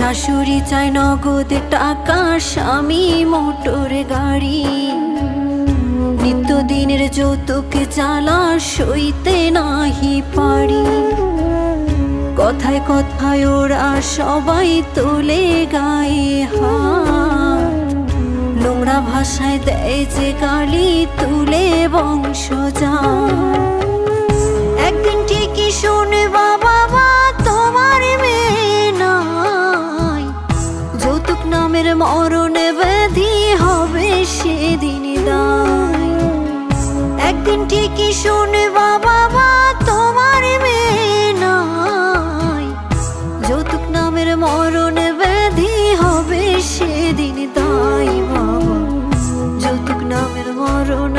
শাশুড়ি চায় নগদ টাকা, স্বামী মোটর গাড়ি। নিত্যদিনের যৌতুক জ্বালা সইতে নাহি পারি। কথায় কথায় ওরা সবাই তোলে গায়ে হাত, নোংরা ভাষায় দেয় যে গালি, তুলে বংশজাত। একদিন ঠিকই শুনবা বাবা তোমার মেয়ে নাই, যৌতুক নামের মরণ ব্যাধি হবে সেদিন দায়। একদিন ঠিকই শুনবা বাবা তোমার মেয়ে নাই, যৌতুক নামের মরণ ব্যাধি হবে সেদিন দায়। বাবা যৌতুক নামের মরণ